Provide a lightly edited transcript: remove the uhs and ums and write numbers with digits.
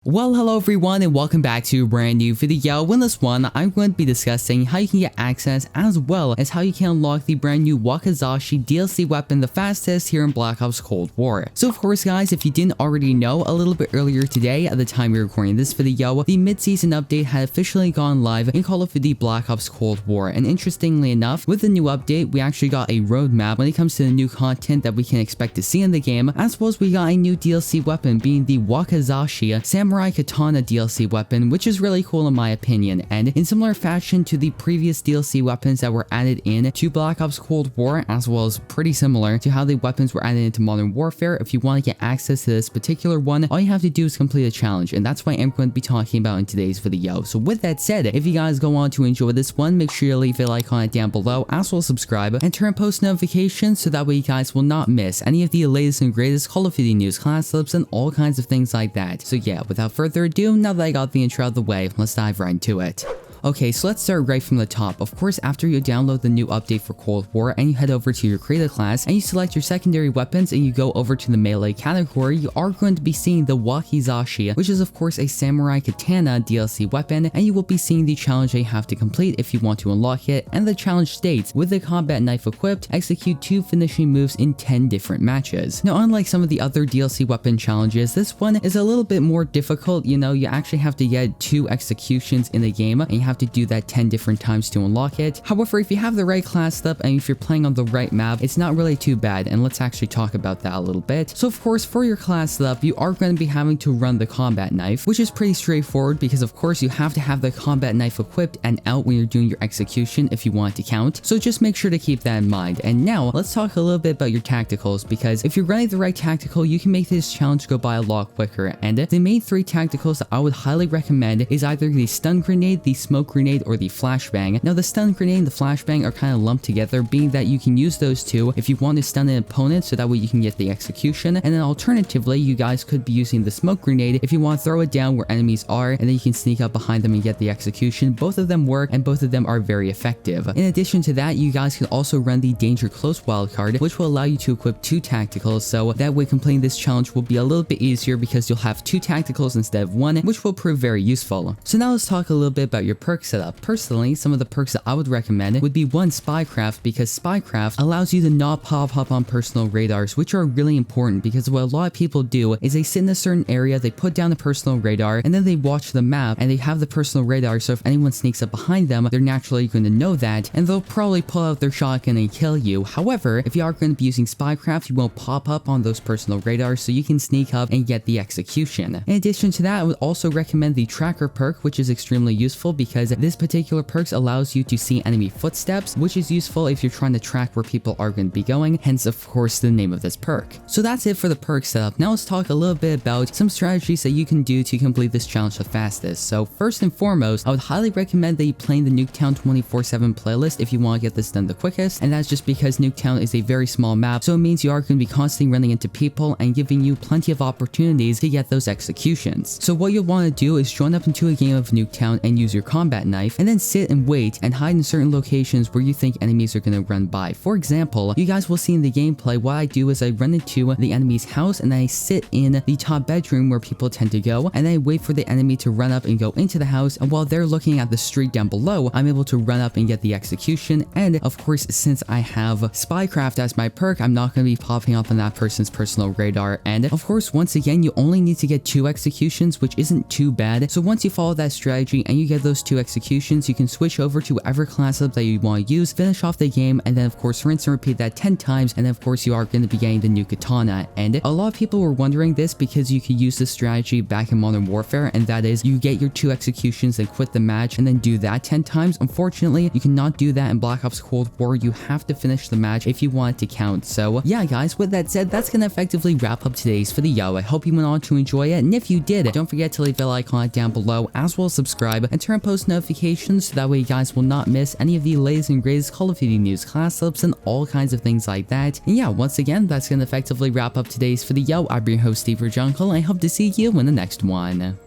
Well, hello everyone and welcome back to a brand new video. In this one, I'm going to be discussing how you can get access as well as how you can unlock the brand new Wakizashi DLC weapon the fastest here in Black Ops Cold War. So of course guys, if you didn't already know, a little bit earlier today at the time we were recording this video, the mid-season update had officially gone live in Call of Duty Black Ops Cold War. And interestingly enough, with the new update, we actually got a roadmap when it comes to the new content that we can expect to see in the game, as well as we got a new DLC weapon being the Wakizashi Samurai Katana DLC weapon, which is really cool in my opinion, and in similar fashion to the previous DLC weapons that were added in to Black Ops Cold War, as well as pretty similar to how the weapons were added into Modern Warfare. If you want to get access to this particular one, all you have to do is complete a challenge, and that's what I'm going to be talking about in today's video. So with that said, if you guys go on to enjoy this one, make sure you leave a like on it down below, as well as subscribe and turn post notifications so that way you guys will not miss any of the latest and greatest Call of Duty news, class clips, and all kinds of things like that. So yeah, without further ado, now that I got the intro out of the way, let's dive right into it. Okay, so let's start right from the top. Of course, after you download the new update for Cold War and you head over to your creator class and you select your secondary weapons and you go over to the melee category, you are going to be seeing the Wakizashi, which is of course a Samurai Katana DLC weapon, and you will be seeing the challenge that you have to complete if you want to unlock it. And the challenge states, with the combat knife equipped, execute 2 finishing moves in 10 different matches. Now, unlike some of the other DLC weapon challenges, this one is a little bit more difficult. You know, you actually have to get 2 executions in the game and you have to do that 10 different times to unlock it. However, if you have the right class setup and if you're playing on the right map, it's not really too bad, and let's actually talk about that a little bit. So of course, for your class setup, you are going to be having to run the combat knife, which is pretty straightforward because of course you have to have the combat knife equipped and out when you're doing your execution if you want it to count. So just make sure to keep that in mind. And now let's talk a little bit about your tacticals, because if you're running the right tactical, you can make this challenge go by a lot quicker. And the main 3 tacticals that I would highly recommend is either the stun grenade, the smoke grenade, or the flashbang. Now the stun grenade and the flashbang are kind of lumped together, being that you can use those 2 if you want to stun an opponent so that way you can get the execution, and then alternatively you guys could be using the smoke grenade if you want to throw it down where enemies are and then you can sneak up behind them and get the execution. Both of them work and both of them are very effective. In addition to that, you guys can also run the danger close wildcard, which will allow you to equip 2 tacticals, so that way completing this challenge will be a little bit easier because you'll have 2 tacticals instead of 1, which will prove very useful. So now let's talk a little bit about your perk setup. Personally, some of the perks that I would recommend would be 1, Spycraft, because Spycraft allows you to not pop up on personal radars, which are really important because what a lot of people do is they sit in a certain area, they put down the personal radar, and then they watch the map and they have the personal radar, so if anyone sneaks up behind them, they're naturally going to know that and they'll probably pull out their shotgun and kill you. However, if you are going to be using Spycraft, you won't pop up on those personal radars, so you can sneak up and get the execution. In addition to that, I would also recommend the Tracker perk, which is extremely useful because this particular perk allows you to see enemy footsteps, which is useful if you're trying to track where people are going to be going, hence of course the name of this perk. So that's it for the perk setup. Now let's talk a little bit about some strategies that you can do to complete this challenge the fastest. So first and foremost, I would highly recommend that you play the Nuketown 24/7 playlist if you want to get this done the quickest, and that's just because Nuketown is a very small map, so it means you are going to be constantly running into people and giving you plenty of opportunities to get those executions. So what you'll want to do is join up into a game of Nuketown and use your combat knife, and then sit and wait and hide in certain locations where you think enemies are going to run by. For example, you guys will see in the gameplay, what I do is I run into the enemy's house and I sit in the top bedroom where people tend to go, and I wait for the enemy to run up and go into the house, and while they're looking at the street down below, I'm able to run up and get the execution. And of course, since I have Spycraft as my perk, I'm not going to be popping up on that person's personal radar. And of course, once again, you only need to get 2 executions, which isn't too bad. So once you follow that strategy and you get those 2 executions, you can switch over to whatever class up that you want to use, finish off the game, and then of course rinse and repeat that 10 times, and then of course you are going to be getting the new katana. And a lot of people were wondering this because you could use this strategy back in Modern Warfare, and that is you get your 2 executions and quit the match and then do that 10 times. Unfortunately, you cannot do that in Black Ops Cold War. You have to finish the match if you want it to count. So yeah guys, with that said, that's going to effectively wrap up today's video. I hope you went on to enjoy it, and if you did, don't forget to leave a like on it down below, as well as subscribe and turn post notifications so that way you guys will not miss any of the latest and greatest Call of Duty news, class clips, and all kinds of things like that. And yeah, once again, that's going to effectively wrap up today's video. I've been your host, Steve Jungle, and I hope to see you in the next one.